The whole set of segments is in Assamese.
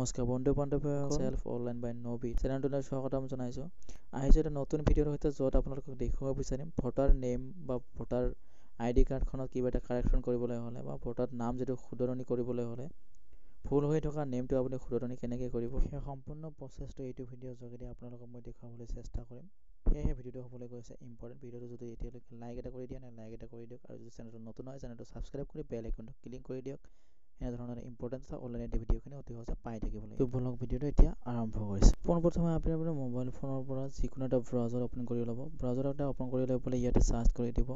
নমস্কাৰ বন্ধু বান্ধৱীসকল, চেল্ফ অনলাইন বাই নবী চেনেলটোলৈ স্বাগতম জনাইছোঁ। আহিছোঁ এটা নতুন ভিডিঅ'ৰ সৈতে, য'ত আপোনালোকক দেখুৱাব বিচাৰিম ভোটাৰ নেম বা ভোটাৰ ID কাৰ্ডখনত কিবা এটা কাৰেকশ্যন কৰিবলৈ হ'লে বা ভোটাৰ নাম যিটো শুধৰণি কৰিবলৈ হ'লে ভুল হৈ থকা নেমটো আপুনি শুধৰণি কেনেকৈ কৰিব, সেই সম্পূৰ্ণ প্ৰচেছটো এইটো ভিডিঅ'ৰ যোগেদি আপোনালোকক মই দেখুৱাবলৈ চেষ্টা কৰিম। সেয়েহে ভিডিঅ'টো হ'বলৈ গৈছে ইম্পৰ্টেণ্ট। ভিডিঅ'টো যদি এতিয়ালৈকে লাইক এটা কৰি দিয়া নাই, লাইক এটা কৰি দিয়ক, আৰু যদি চেনেলটো নতুন হয় চেনেলটো ছাবস্ক্ৰাইব কৰি বেল আইকনটো ক্লিক কৰি দিয়ক। এনেধৰণৰ ইম্পৰ্টেণ্ট অনলাইন ভিডিঅ'খিনি অতি সহজে পাই থাকিবলৈ। তো বলক ভিডিঅ'টো এতিয়া আৰম্ভ কৰিছোঁ। পোনপ্ৰথমে আপুনি আপোনাৰ মোবাইল ফোনৰ পৰা যিকোনো এটা ব্ৰাউজাৰ অ'পন কৰি ল'ব। ব্ৰাউজাৰ এটা অ'পন কৰি লৈ পেলাই ইয়াতে চাৰ্চ কৰি দিব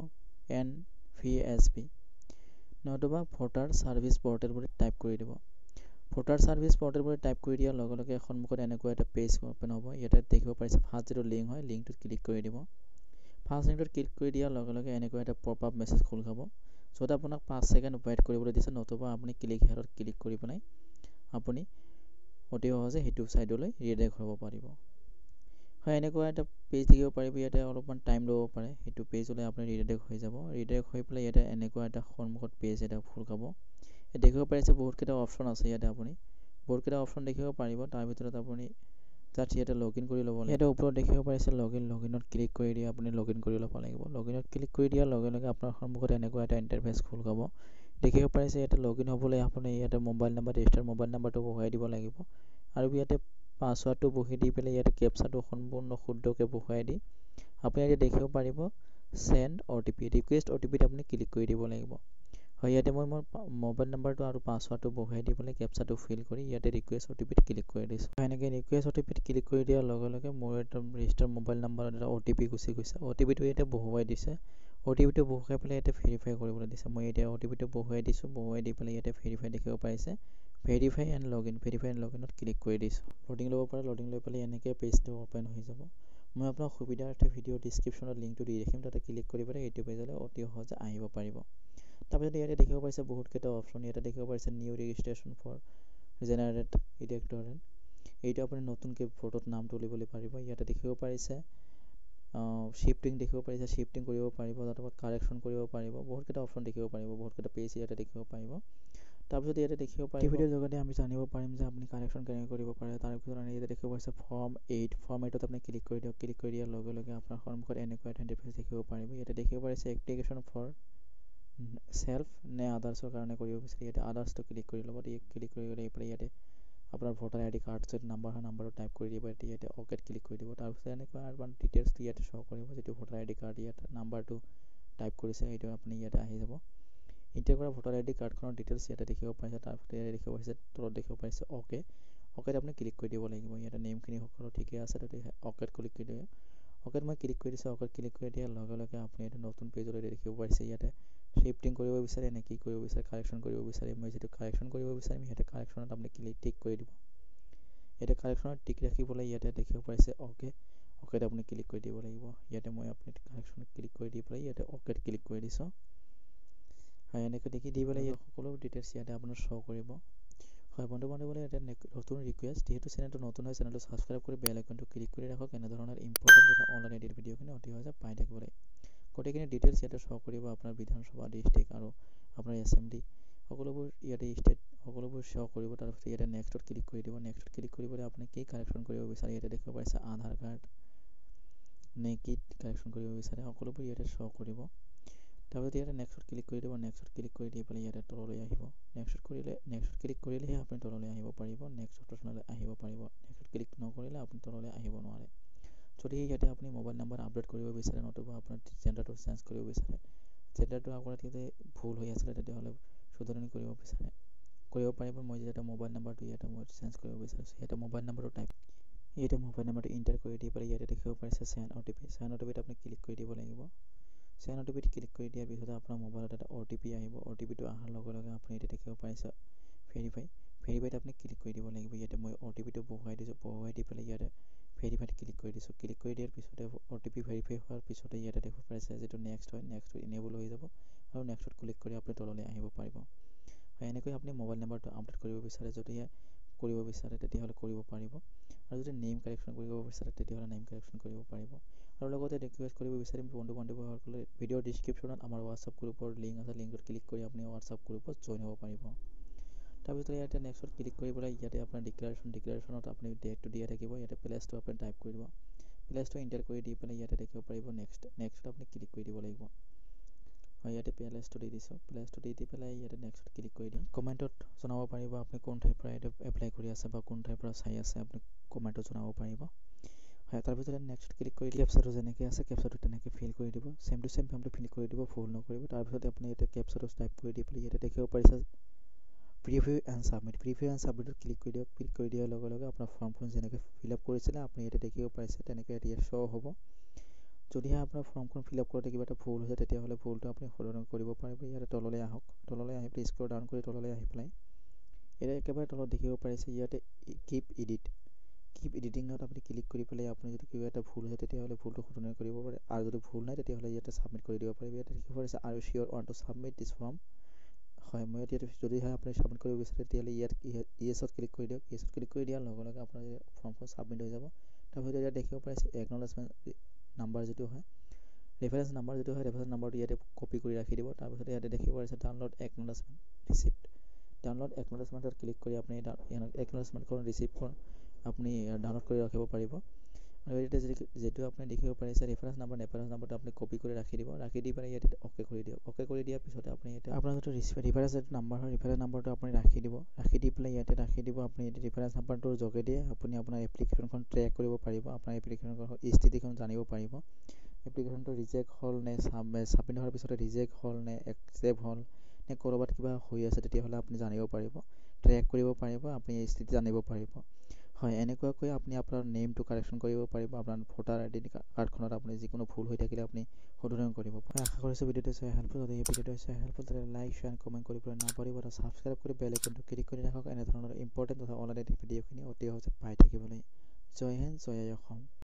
NVSP, নতুবা ভোটাৰ ছাৰ্ভিচ পৰ্টেল বুলি টাইপ কৰি দিব। ভোটাৰ ছাৰ্ভিচ পৰ্টেল বুলি টাইপ কৰি দিয়াৰ লগে লগে সন্মুখত এনেকুৱা এটা পেজ অ'পেন হ'ব। ইয়াতে দেখিব পাৰিছে ফাৰ্ষ্ট যিটো লিংক হয়, লিংকটোত ক্লিক কৰি দিব। ফাৰ্ষ্ট লিংকটোত ক্লিক কৰি দিয়াৰ লগে লগে এনেকুৱা এটা পপ আপ মেছেজ খোল খাব, য'ত আপোনাক 5 ছেকেণ্ড ৱেইট কৰিবলৈ দিছে, নতুবা আপুনি ক্লিক হেয়াৰত ক্লিক কৰি পেলাই আপুনি অতি সহজে সেইটো ছাইডলৈ ৰিডাইৰেক্ট হ'ব পাৰিব। হয়, এনেকুৱা এটা পেজ দেখিব পাৰিব। ইয়াতে অলপমান টাইম ল'ব পাৰে, সেইটো পেজলৈ আপুনি ৰিডাইৰেক্ট হৈ যাব। ৰিডাইৰেক্ট হৈ পেলাই ইয়াতে এনেকুৱা এটা সন্মুখত পেজ এটা খোল খাব। ইয়াত দেখিব পাৰিছে বহুতকেইটা অপশ্যন আছে। ইয়াতে আপুনি বহুতকেইটা অপশ্যন দেখিব পাৰিব। তাৰ ভিতৰত আপুনি তাত ইয়াতে লগইন কৰি ল'ব লাগিব। ইয়াতে ওপৰত দেখিব পাৰিছে লগইনত ক্লিক কৰি দি আপুনি লগইন কৰি ল'ব লাগিব। লগইনত ক্লিক কৰি দিয়াৰ লগে লগে আপোনাৰ সন্মুখত এনেকুৱা এটা ইণ্টাৰফেচ খোল খাব। দেখিব পাৰিছে ইয়াতে লগইন হ'বলৈ আপুনি ইয়াতে মোবাইল নাম্বাৰ, ৰেজিষ্টাৰ মোবাইল নাম্বাৰটো বহুৱাই দিব লাগিব, আৰু ইয়াতে পাছৱাৰ্ডটো বহি দি পেলাই ইয়াতে কেপচাটো সম্পূৰ্ণ শুদ্ধকৈ বহুৱাই দি আপুনি ইয়াতে দেখিব পাৰিব চেণ্ড OTP, ৰিকুৱেষ্ট OTPত আপুনি ক্লিক কৰি দিব লাগিব। হয়, ইয়াতে মই মোৰ মোবাইল নাম্বাৰটো আৰু পাছৱাৰ্ডটো বহুৱাই দি পেলাই কেপচাটো ফিল কৰি ইয়াতে ৰিকুৱেষ্ট OTPত ক্লিক কৰি দিছোঁ। এনেকৈ ৰিকুৱেষ্ট OTPত ক্লিক কৰি দিয়াৰ লগে লগে মোৰ এটা ৰেজিষ্টাৰ মোবাইল নাম্বাৰত এটা OTP গুচি গৈছে। OTPটো ইয়াতে বহুৱাই দিছে। OTPটো বহুৱাই পেলাই ইয়াতে ভেৰিফাই কৰিবলৈ দিছে। মই এতিয়া OTPটো বহুৱাই দিছোঁ। বহুৱাই দি পেলাই ইয়াতে ভেৰিফাই দেখিব পাৰিছে, verify and login, verify and লগইনত ক্লিক কৰি দিছোঁ। লোডিং ল'ব পাৰে, লোডিং লৈ পেলাই এনেকৈ পেজটো অ'পেন হৈ যাব। মই আপোনাৰ সুবিধাৰ্থে ভিডিঅ' ডিছক্ৰিপশ্যনত লিংকটো দি ৰাখিম, তাতে ক্লিক কৰি পেলাই এইটো পেজলৈ অতি সহজে আহিব পাৰিব। তাৰপিছত ইয়াতে দেখিব পাৰিছে বহুতকেইটা অপশ্যন। ইয়াতে দেখিব পাৰিছে new registration for generate electoral, এইটো আপুনি নতুনকৈ ভোটত নাম তুলিবলৈ পাৰিব। ইয়াতে দেখিব পাৰিছে শ্বিফটিং দেখিব পাৰিছে, শ্বিফটিং কৰিব পাৰিব, তাৰপৰা কাৰেকশ্যন কৰিব পাৰিব। বহুতকেইটা অপশ্যন দেখিব পাৰিব, বহুতকেইটা পেজ ইয়াতে দেখিব পাৰিব। তাৰপিছত ইয়াতে দেখিব পাৰিব ভিডিঅ'ৰ যোগেদি আমি জানিব পাৰিম যে আপুনি কাৰেকশ্যন কেনেকৈ কৰিব পাৰে। তাৰপিছত ইয়াতে দেখিব পাৰিছে ফৰ্ম 8, ফৰ্ম 8ত আপুনি ক্লিক কৰি দিয়ক। ক্লিক কৰি দিয়াৰ লগে লগে আপোনাৰ সন্মুখত এনেকুৱা এটা ইণ্টাৰফেচ দেখিব পাৰিব। ইয়াতে দেখিব পাৰিছে এপ্লিকেশ্যন ফৰ চেল্ফ নে আদাৰ্ছৰ কাৰণে কৰিব বিচাৰে। ইয়াতে আদাৰ্ছটো ক্লিক কৰি ল'ব। ক্লিক কৰি লৈ পেলাই ইয়াতে আপোনাৰ ভোটাৰ ID কাৰ্ড যদি নাম্বাৰ হয়, নাম্বাৰটো টাইপ কৰি দিব। ইয়াতে অ'কেত ক্লিক কৰি দিব। তাৰপিছত এনেকুৱা আপোনাৰ ডিটেইলছটো ইয়াতে শ্ব' কৰিব, যিটো ভোটাৰ ID কাৰ্ড ইয়াত নাম্বাৰটো টাইপ কৰিছে সেইটো আপুনি ইয়াতে আহি যাব। এতিয়াৰ পৰা ভোটাৰ ID কাৰ্ডখনৰ ডিটেইলছ ইয়াতে দেখিব পাৰিছে। তাৰপিছত ইয়াতে দেখিব পাৰিছে তলত দেখিব পাৰিছে অ'কেত আপুনি ক্লিক কৰি দিব লাগিব। ইয়াতে নেমখিনি সকলো ঠিকে আছে, তাতে অ'কেত ক্লিক কৰি দিব। অ'কেত মই ক্লিক কৰি দিছোঁ। অ'কেত ক্লিক কৰি দিয়াৰ লগে লগে আপুনি এটা নতুন পেজলৈ দেখিব পাৰিছে। ইয়াতে শ্বিফটিং কৰিব বিচাৰে নে কি কৰিব বিচাৰে, কাৰেকশ্যন কৰিব বিচাৰে। মই যিটো কাৰেকশ্যন কৰিব বিচাৰিম ইয়াতে কাৰেকশ্যনত আপুনি টিক কৰি দিব। ইয়াতে কাৰেকশ্যনত টিক ৰাখি পেলাই ইয়াতে দেখিব পাৰিছে অ'কেত আপুনি ক্লিক কৰি দিব লাগিব। ইয়াতে মই আপুনি কাৰেকশ্যনত ক্লিক কৰি দি পেলাই ইয়াতে অ'কেত ক্লিক কৰি দিছোঁ। হয়, এনেকৈ দেখি দি পেলাই ইয়াত সকলো ডিটেইলছ ইয়াতে আপোনাৰ শ্ব' কৰিব। হয় বন্ধু বান্ধৱীসকলে এটা নতুন ৰিকুৱেষ্ট, যিহেতু চেনেলটো নতুন হয় চেনেলটো ছাবস্ক্ৰাইব কৰি বেল আইকনটো ক্লিক কৰি ৰাখক। এনেধৰণৰ ইম্পৰ্টেণ্ট তথা অনলাইন এডিট ভিডিঅ'খিনি অতি সহজে পাই থাকিবলৈ। গোটেইখিনি ডিটেইলছ ইয়াতে শ্ব' কৰিব। আপোনাৰ বিধানসভা, ডিষ্ট্ৰিক্ট আৰু আপোনাৰ এছেম্বলি সকলোবোৰ ইয়াতে ষ্টেট সকলোবোৰ শ্ব' কৰিব। তাৰপিছত ইয়াতে নেক্সটত ক্লিক কৰি দিব। নেক্সটত ক্লিক কৰি পেলাই আপুনি কি কাৰেকশ্যন কৰিব বিচাৰে ইয়াতে দেখিব পাৰিছে আধাৰ কাৰ্ড নে কি কাৰেকশ্যন কৰিব বিচাৰে, সকলোবোৰ ইয়াতে শ্ব' কৰিব। তাৰপিছত ইয়াতে নেক্সটত ক্লিক কৰি দিব। নেক্সটত ক্লিক কৰি দি পেলাই ইয়াতে তললৈ আহিব। নেক্সটত ক্লিক কৰিলেহে আপুনি তললৈ আহিব পাৰিব, নেক্সট অপশ্যনলৈ আহিব পাৰিব। নেক্সটত ক্লিক নকৰিলে আপুনি তললৈ আহিব নোৱাৰে। যদি ইয়াতে আপুনি মোবাইল নাম্বাৰ আপডেট কৰিব বিচাৰে, নতুবা আপোনাৰ জেণ্ডাৰটো চেঞ্জ কৰিব বিচাৰে, জেণ্ডাৰটো আপোনাৰ ইয়াতে ভুল হৈ আছিলে, তেতিয়াহ'লে শুধৰণি কৰিব বিচাৰে কৰিব পাৰিব। মই যেতিয়া মোবাইল নাম্বাৰটো ইয়াতে মই চেঞ্জ কৰিব বিচাৰিছোঁ, ইয়াতে মোবাইল নাম্বাৰটো ইণ্টাৰ কৰি দি পেলাই ইয়াতে দেখিব পাৰিছে চেণ্ড OTP। চেণ্ড OTPত আপুনি ক্লিক কৰি দিব লাগিব। চেণ্ড OTPত ক্লিক কৰি দিয়াৰ পিছতে আপোনাৰ মোবাইলত এটা OTP আহিব। OTPটো অহাৰ লগে লগে আপুনি এতিয়া দেখিব পাৰিছে ভেৰিফাইত আপুনি ক্লিক কৰি দিব লাগিব। ইয়াতে মই OTPটো বহুৱাই দিছোঁ। বহুৱাই দি পেলাই ইয়াতে ভেৰিফাইত ক্লিক কৰি দিছোঁ। ক্লিক কৰি দিয়াৰ পিছতে OTP ভেৰিফাই হোৱাৰ পিছতে ইয়াতে দেখিব পাৰিছে যিটো নেক্সট হয়, নেক্সটটো ইনেবল হৈ যাব আৰু নেক্সটত ক্লিক কৰি আপুনি তললৈ আহিব পাৰিব। হয়, এনেকৈ আপুনি মোবাইল নাম্বাৰটো আপডেট কৰিব বিচাৰে, যদিহে কৰিব বিচাৰে তেতিয়াহ'লে কৰিব পাৰিব, আৰু যদি নেম কাৰেকশ্যন কৰিব বিচাৰে তেতিয়াহ'লে নেম কাৰেকশ্যন কৰিব পাৰিব। আৰু লগতে ৰিকুৱেষ্ট কৰিব বিচাৰিম বন্ধু বান্ধৱীসকলে, ভিডিঅ'ৰ ডিছক্ৰিপশ্যনত আমাৰ হোৱাটছআপ গ্ৰুপৰ লিংক আছে, লিংকত ক্লিক কৰি আপুনি হোৱাটছআপ গ্ৰুপত জইন হ'ব পাৰিব। তাৰপিছত ইয়াতে নেক্সটত ক্লিক কৰি পেলাই ইয়াতে আপোনাৰ ডিক্লাৰেশ্যনত আপুনি ডেটটো দিয়া থাকিব। ইয়াতে প্লেচটো আপুনি টাইপ কৰি দিব, প্লেচটো এণ্টাৰ কৰি দি পেলাই ইয়াতে দেখিব পাৰিব নেক্সটত আপুনি ক্লিক কৰি দিব লাগিব। হয়, ইয়াতে প্লেচটো দি দিছোঁ, প্লেচটো দি পেলাই ইয়াতে নেক্সটত ক্লিক কৰি দিম। কমেণ্টত জনাব পাৰিব আপুনি কোন ঠাইৰ পৰা এইটো এপ্লাই কৰি আছে বা কোন ঠাইৰ পৰা চাই আছে, আপুনি কমেণ্টত জনাব পাৰিব। হয়, তাৰপিছত নেক্সট ক্লিক কৰি কেপচাটো যেনেকৈ আছে কেপচাটো তেনেকৈ ফিল কৰি দিব, চেম টু চেম ফৰ্মটো ফিল কৰি দিব, ভুল নকৰিব। তাৰপিছত আপুনি ইয়াতে কেপচাটো টাইপ কৰি দি পেলাই ইয়াতে দেখিব পাৰিছে প্ৰিভিউ এণ্ড ছাবমিট ক্লিক কৰি দিয়ক। ক্লিক কৰি দিয়াৰ লগে লগে আপোনাৰ ফৰ্মখন যেনেকৈ ফিল আপ কৰিছিলে আপুনি ইয়াতে দেখিব পাৰিছে তেনেকৈ ইয়াত শ্ব' হ'ব। যদিহে আপোনাৰ ফৰ্মখন ফিল আপ কৰোঁতে কিবা এটা ভুল হৈছে তেতিয়াহ'লে ভুলটো আপুনি শুধৰণি কৰিব পাৰিব। ইয়াতে তললৈ আহক, তললৈ আহি পেলাই স্ক্ৰল ডাউন কৰি তললৈ আহি পেলাই ইয়াতে একেবাৰে তলত দেখিব পাৰিছে ইয়াতে কিপ এডিটিঙত আপুনি ক্লিক কৰি পেলাই আপুনি যদি কিবা এটা ভুল হয় তেতিয়াহ'লে ভুলটো শুধৰণি কৰিব পাৰে, আৰু যদি ভুল নাই তেতিয়াহ'লে ইয়াতে ছাবমিট কৰি দিব পাৰিব। ইয়াতে দেখিব পাৰিছে are you sure on to submit this form. হয়, মই ইয়াতে যদিহে আপুনি ছাবমিট কৰিব বিচাৰে তেতিয়াহ'লে ইয়াত ইয়েছত ক্লিক কৰি দিয়ক। ইয়েছত ক্লিক কৰি দিয়াৰ লগে লগে আপোনাৰ ফৰ্মখন ছাবমিট হৈ যাব। তাৰপিছত ইয়াত দেখিব পাৰিছে একনলেজমেণ্ট নাম্বাৰ যিটো হয়, ৰেফাৰেঞ্চ নাম্বাৰ যিটো হয়, ৰেফাৰেঞ্চ নাম্বাৰটো ইয়াতে কপি কৰি ৰাখি দিব। তাৰপিছত ইয়াতে দেখিব পাৰিছে ডাউনলোড একনলেজমেণ্ট ৰিচিপ্ট। ডাউনলোড একনলেজমেণ্টত ক্লিক কৰি আপুনি একনলেজমেণ্টখন ৰিচিপ্টখন আপুনি ডাউনলোড কৰি ৰাখিব পাৰিব। আৰু ইয়াতে যিটো আপুনি দেখিব পাৰিছে ৰেফাৰেঞ্চ নাম্বাৰটো আপুনি কপি কৰি ৰাখি দিব, ৰাখি দি পেলাই ইয়াতে অ'কে কৰি দিয়ক। অ'কে কৰি দিয়াৰ পিছতে আপুনি ইয়াতে আপোনাৰ যিটো ৰেফাৰেঞ্চ নাম্বাৰ হয়, ৰেফাৰেঞ্চ নাম্বাৰটো আপুনি ৰাখি দিব, ৰাখি দি পেলাই ইয়াতে ৰাখি দিব। আপুনি ইয়াতে ৰেফাৰেঞ্চ নাম্বাৰটোৰ যোগেদিয়ে আপুনি আপোনাৰ এপ্লিকেশ্যনখন ট্ৰেক কৰিব পাৰিব, আপোনাৰ এপ্লিকেশ্যনখন স্থিতিখন জানিব পাৰিব। এপ্লিকেশ্যনটো ৰিজেক্ট হ'ল নে, ছাবমিট হোৱাৰ পিছতে ৰিজেক্ট হ'ল নে, একচেপ্ট হ'ল নে, ক'ৰবাত কিবা হৈ আছে তেতিয়াহ'লে আপুনি জানিব পাৰিব, ট্ৰেক কৰিব পাৰিব, আপুনি এই স্থিতি জানিব পাৰিব। হয়, এনেকুৱাকৈ আপুনি আপোনাৰ নেমটো কাৰেকশ্যন কৰিব পাৰিব। আপোনাৰ ভোটাৰ আইডেণ্টি কাৰ্ডখনত আপুনি যিকোনো ভুল হৈ থাকিলে আপুনি শুধৰণি কৰিব। মই আশা কৰিছোঁ ভিডিঅ'টো চাই হেল্পফুল। যদি এই ভিডিঅ'টো চাই হেল্পফুল তেতিয়াহ'লে লাইক, শ্বেয়াৰ, কমেণ্ট কৰিবলৈ নাপাহৰিব আৰু ছাবস্ক্ৰাইব কৰি বেল আইকনটো ক্লিক কৰি ৰাখক এনেধৰণৰ ইম্পৰ্টেণ্ট তথা অনলাইন ভিডিঅ'খিনি অতি সহজে পাই থাকিবলৈ। জয় হিন্দ, জয় অসম।